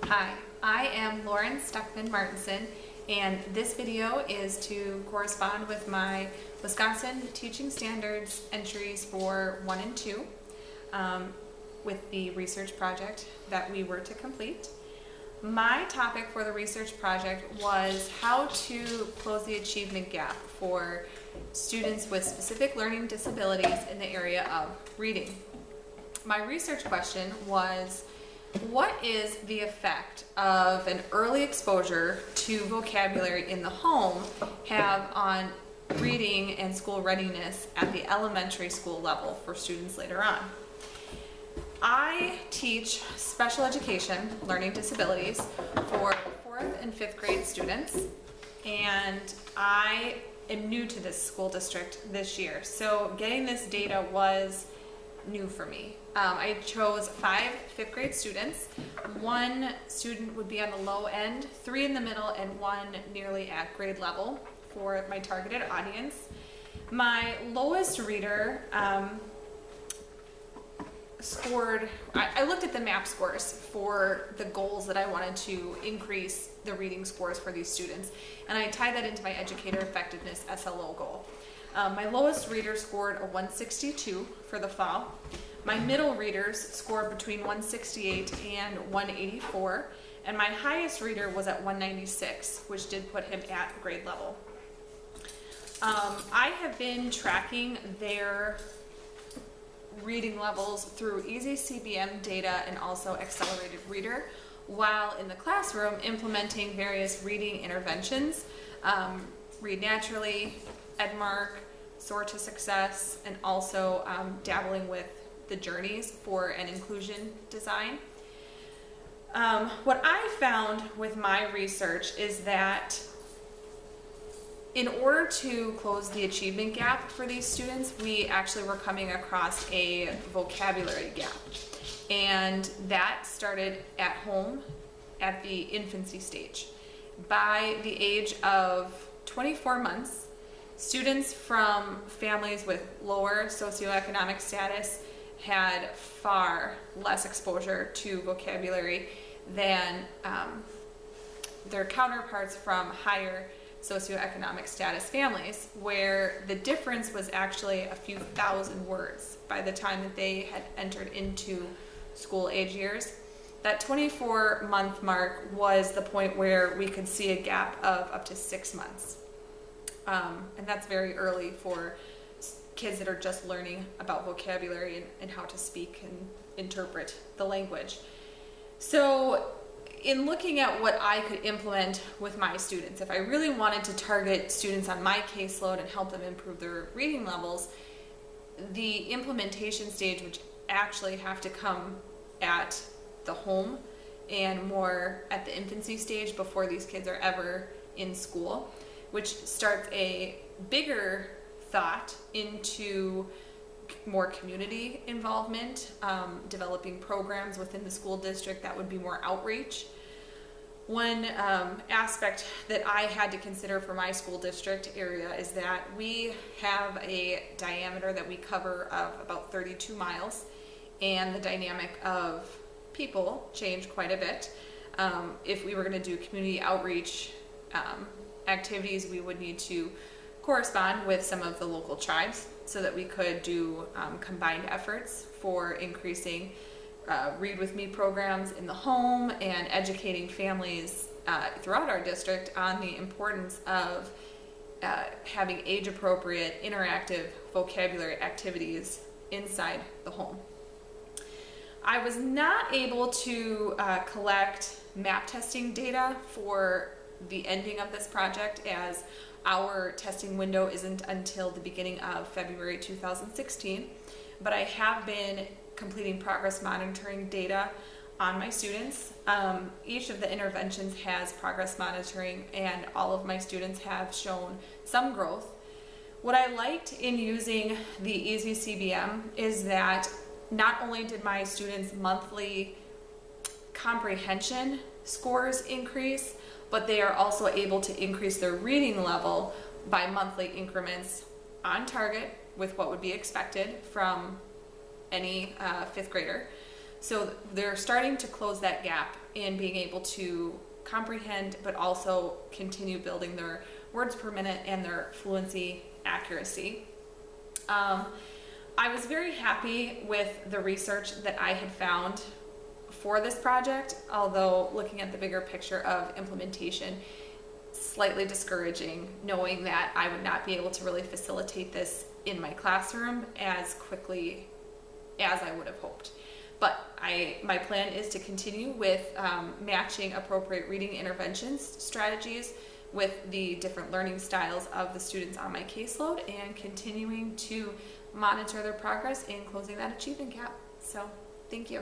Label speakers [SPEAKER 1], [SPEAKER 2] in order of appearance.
[SPEAKER 1] Hi, I am Lauren Stuckman Martinson, and this video is to correspond with my Wisconsin Teaching Standards entries for 1 and 2 with the research project that we were to complete. My topic for the research project was how to close the achievement gap for students with specific learning disabilities in the area of reading. My research question was, what is the effect of an early exposure to vocabulary in the home have on reading and school readiness at the elementary school level for students later on? I teach special education learning disabilities for 4th and 5th grade students, and I am new to this school district this year, so getting this data was new for me. I chose 5 5th grade students. 1 student would be on the low end, 3 in the middle, and 1 nearly at grade level for my targeted audience. My lowest reader scored, I looked at the MAP scores for the goals that I wanted to increase the reading scores for these students, and I tied that into my educator effectiveness SLO goal. My lowest reader scored a 162 for the fall. My middle readers scored between 168 and 184, and my highest reader was at 196, which did put him at grade level. I have been tracking their reading levels through Easy CBM data and also Accelerated Reader, while in the classroom implementing various reading interventions, Read Naturally, Edmark, Soar to Success, and also dabbling with the journeys for an inclusion design. What I found with my research is that in order to close the achievement gap for these students, we actually were coming across a vocabulary gap. And that started at home at the infancy stage. By the age of 24 months, students from families with lower socioeconomic status had far less exposure to vocabulary than their counterparts from higher socioeconomic status families, where the difference was actually a few thousand words by the time that they had entered into school age years. That 24-month mark was the point where we could see a gap of up to 6 months. And that's very early for kids that are just learning about vocabulary and how to speak and interpret the language. So in looking at what I could implement with my students, if I really wanted to target students on my caseload and help them improve their reading levels, the implementation stage would actually have to come at the home and more at the infancy stage before these kids are ever in school, which starts a bigger thought into more community involvement, developing programs within the school district that would be more outreach. One aspect that I had to consider for my school district area is that we have a diameter that we cover of about 32 miles, and the dynamic of people changed quite a bit. If we were going to do community outreach activities, we would need to correspond with some of the local tribes so that we could do combined efforts for increasing Read With Me programs in the home and educating families throughout our district on the importance of having age-appropriate interactive vocabulary activities inside the home. I was not able to collect MAP testing data for the ending of this project, as our testing window isn't until the beginning of February 2016, but I have been completing progress monitoring data on my students. Each of the interventions has progress monitoring, and all of my students have shown some growth. What I liked in using the Easy CBM is that not only did my students' monthly comprehension scores increase, but they are also able to increase their reading level by monthly increments on target with what would be expected from any 5th grader. So they're starting to close that gap in being able to comprehend, but also continue building their words per minute and their fluency accuracy. I was very happy with the research that I had found for this project, although looking at the bigger picture of implementation, slightly discouraging knowing that I would not be able to really facilitate this in my classroom as quickly as I would have hoped. But my plan is to continue with matching appropriate reading interventions strategies with the different learning styles of the students on my caseload, and continuing to monitor their progress in closing that achievement gap. So, thank you.